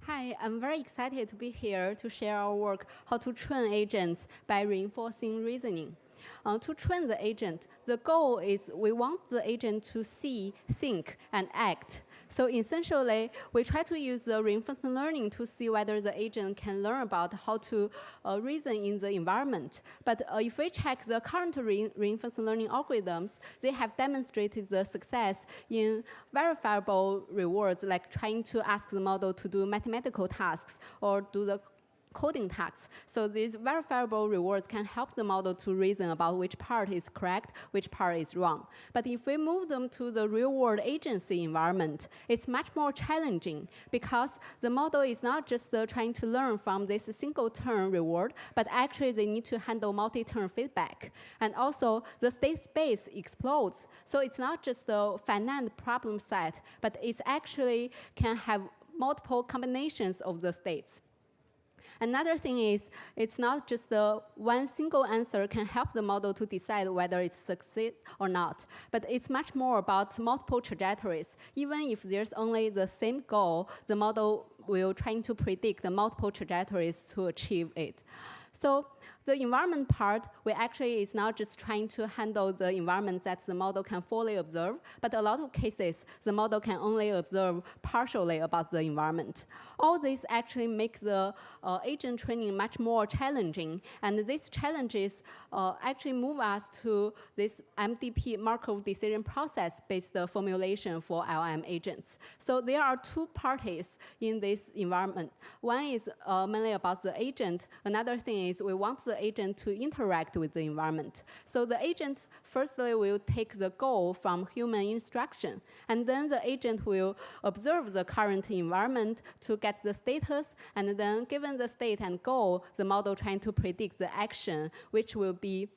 Hi, I'm very excited to be here to share our work, how to train agents by reinforcing reasoning. To train the agent, the goal is we want the agent to see, think, and act. So essentially, we try to use the reinforcement learning to see whether the agent can learn about how to reason in the environment. But if we check the current reinforcement learning algorithms, they have demonstrated the success in verifiable rewards, like trying to ask the model to do mathematical tasks or do the coding tasks. So these verifiable rewards can help the model to reason about which part is correct, which part is wrong. But if we move them to the real-world agency environment, it's much more challenging because the model is not just trying to learn from this single-turn reward, but actually they need to handle multi-turn feedback. And also, the state space explodes. So it's not just the finite problem set, but it actually can have multiple combinations of the states. Another thing is, it's not just the one single answer can help the model to decide whether it succeeds or not, but it's much more about multiple trajectories. Even if there's only the same goal, the model will try to predict the multiple trajectories to achieve it. So the environment part, we actually is not just trying to handle the environment that the model can fully observe, but a lot of cases, the model can only observe partially about the environment. All this actually makes the agent training much more challenging, and these challenges actually move us to this MDP, Markov decision process-based formulation for LM agents. So there are two parties in this environment. One is mainly about the agent. Another thing is we want the agent to interact with the environment. So the agent firstly will take the goal from human instruction, and then the agent will observe the current environment to get the status, and then given the state and goal, the model trying to predict the action which will be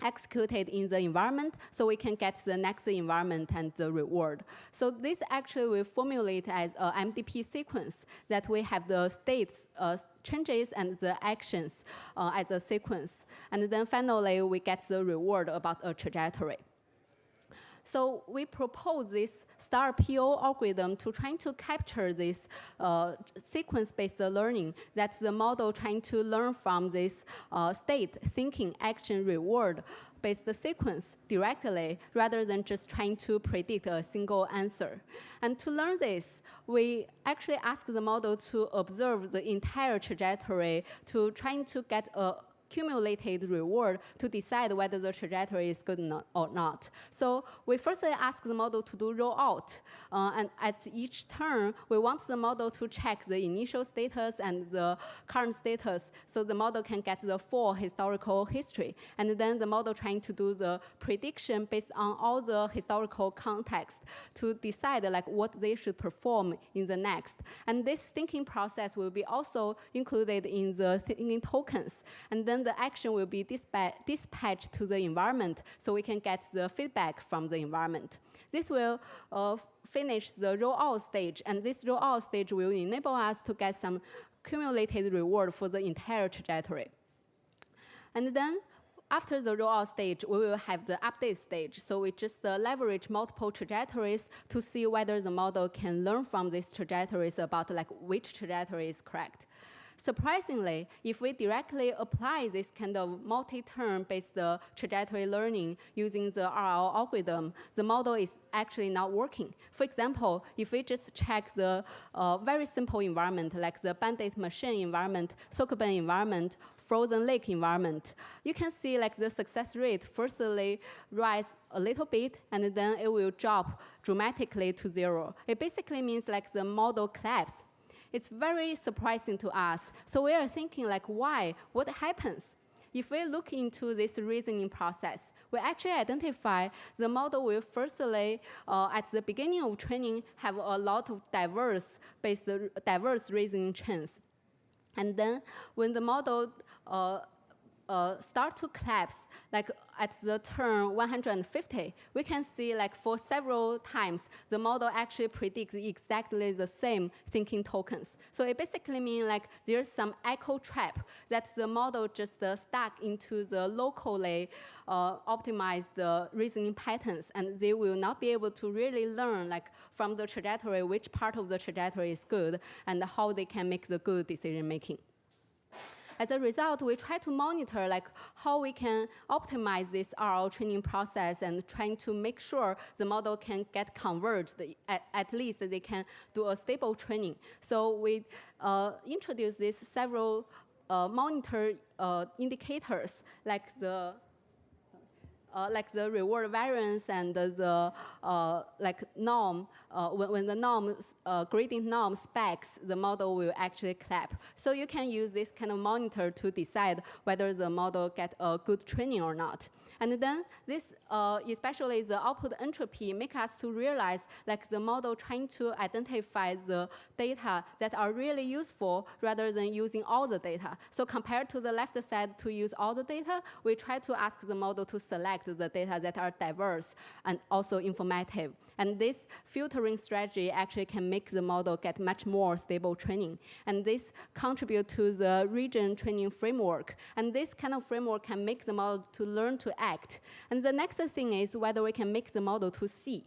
executed in the environment, so we can get the next environment and the reward. So this actually will formulate as an MDP sequence that we have the states changes and the actions as a sequence. And then finally, we get the reward about a trajectory. So we propose this star PO algorithm to trying to capture this sequence-based learning that the model trying to learn from this state, thinking, action, reward-based sequence directly rather than just trying to predict a single answer. And to learn this, we actually ask the model to observe the entire trajectory to trying to get a accumulated reward to decide whether the trajectory is good or not. So we firstly ask the model to do rollout, and at each turn, we want the model to check the initial status and the current status, so the model can get the full historical history, and then the model trying to do the prediction based on all the historical context to decide like what they should perform in the next. And this thinking process will be also included in the thinking tokens, and then the action will be dispatched to the environment so we can get the feedback from the environment. This will finish the rollout stage, and this rollout stage will enable us to get some cumulative reward for the entire trajectory. And then after the rollout stage, we will have the update stage. So we just leverage multiple trajectories to see whether the model can learn from these trajectories about like which trajectory is correct. Surprisingly, if we directly apply this kind of multi-turn based trajectory learning using the RL algorithm, the model is actually not working. For example, if we just check the very simple environment like the bandit machine environment, Sokoban environment, frozen lake environment, you can see like the success rate firstly rise a little bit, and then it will drop dramatically to 0. It basically means like the model collapses. It's very surprising to us. So we are thinking like, why? What happens? If we look into this reasoning process, we actually identify the model will firstly, at the beginning of training, have a lot of diverse reasoning chains. And then when the model start to collapse, like at the turn 150, we can see like for several times, the model actually predicts exactly the same thinking tokens. So it basically means like there's some echo trap that the model just stuck into the locally optimized reasoning patterns, and they will not be able to really learn like from the trajectory which part of the trajectory is good and how they can make the good decision making. As a result, we try to monitor like how we can optimize this RL training process and trying to make sure the model can get converged, at least they can do a stable training. So we introduced these several monitor indicators like the reward variance and the like norm. When the norm, gradient norm specs, the model will actually clap. So you can use this kind of monitor to decide whether the model get a good training or not. And then this, especially the output entropy, make us to realize like the model trying to identify the data that are really useful rather than using all the data. So compared to the left side to use all the data, we try to ask the model to select the data that are diverse and also informative. And this filtering strategy actually can make the model get much more stable training. And this contribute to the RAGEN training framework. And this kind of framework can make the model to learn to act. And the next thing is whether we can make the model to see.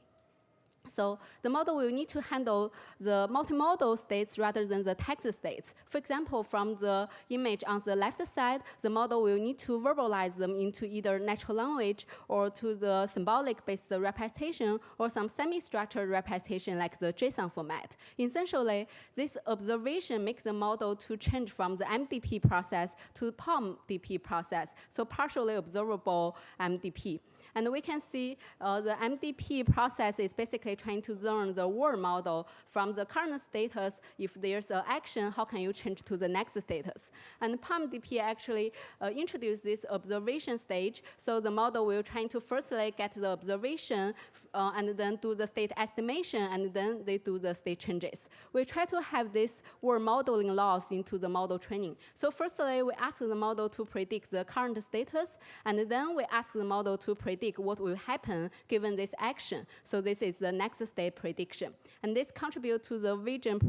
So the model will need to handle the multimodal states rather than the text states. For example, from the image on the left side, the model will need to verbalize them into either natural language or to the symbolic-based representation or some semi-structured representation like the JSON format. Essentially, this observation makes the model to change from the MDP process to POM-DP process, so partially observable MDP. And we can see the MDP process is basically trying to learn the word model from the current status. If there's an action, how can you change to the next status? And POM-DP actually introduced this observation stage. So the model will try to firstly get the observation and then do the state estimation, and then they do the state changes. We try to have this word modeling loss into the model training. So firstly, we ask the model to predict the current status, and then we ask the model to predict what will happen given this action. So this is the next state prediction. And this contributes to the RAGEN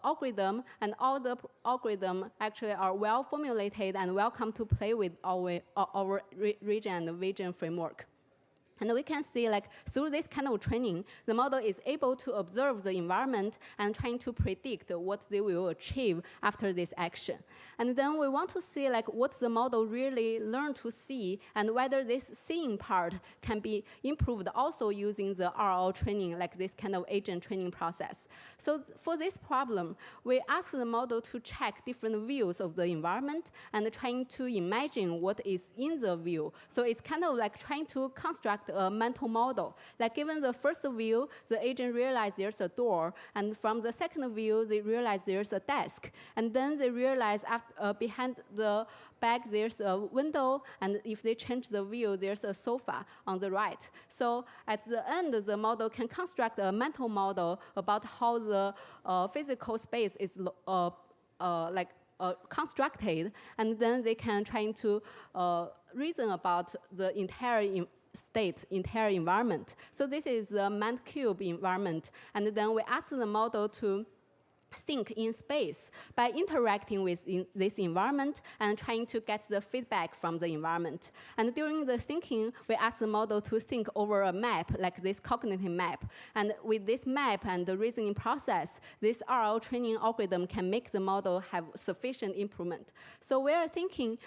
algorithm, and all the algorithms actually are well formulated and welcome to play with our RAGEN and RAGEN framework. And we can see, like, through this kind of training, the model is able to observe the environment and trying to predict what they will achieve after this action. And then we want to see, like, what the model really learned to see and whether this seeing part can be improved also using the RL training, like this kind of agent training process. So for this problem, we ask the model to check different views of the environment and trying to imagine what is in the view. So it's kind of like trying to construct a mental model. Like given the first view, the agent realized there's a door, and from the second view, they realize there's a desk, and then they realize after, behind the back there's a window, and if they change the view, there's a sofa on the right. So at the end, the model can construct a mental model about how the physical space is constructed, and then they can try to reason about the entire entire environment. So this is the man-cube environment. And then we ask the model to think in space by interacting with this environment and trying to get the feedback from the environment. And during the thinking, we ask the model to think over a map, like this cognitive map. And with this map and the reasoning process, this RL training algorithm can make the model have sufficient improvement. So we are thinking,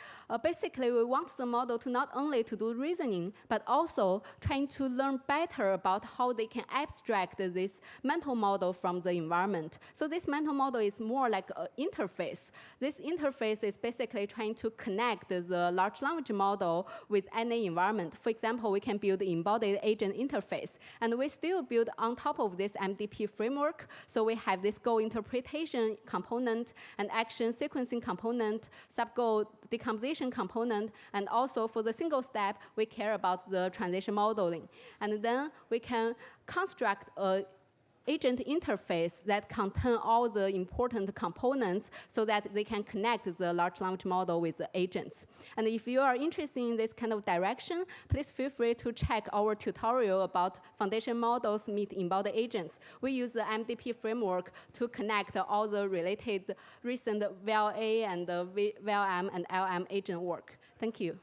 basically, we want the model to not only to do reasoning, but also trying to learn better about how they can abstract this mental model from the environment. So this mental model is more like an interface. This interface is basically trying to connect the large language model with any environment. For example, we can build embodied agent interface, and we still build on top of this MDP framework. So we have this goal interpretation component and action sequencing component, sub-goal decomposition component, and also for the single step, we care about the transition modeling. And then we can construct a agent interface that contain all the important components so that they can connect the large language model with the agents. And if you are interested in this kind of direction, please feel free to check our tutorial about foundation models meet embodied agents. We use the MDP framework to connect all the related recent VLA and VLM and LM agent work. Thank you.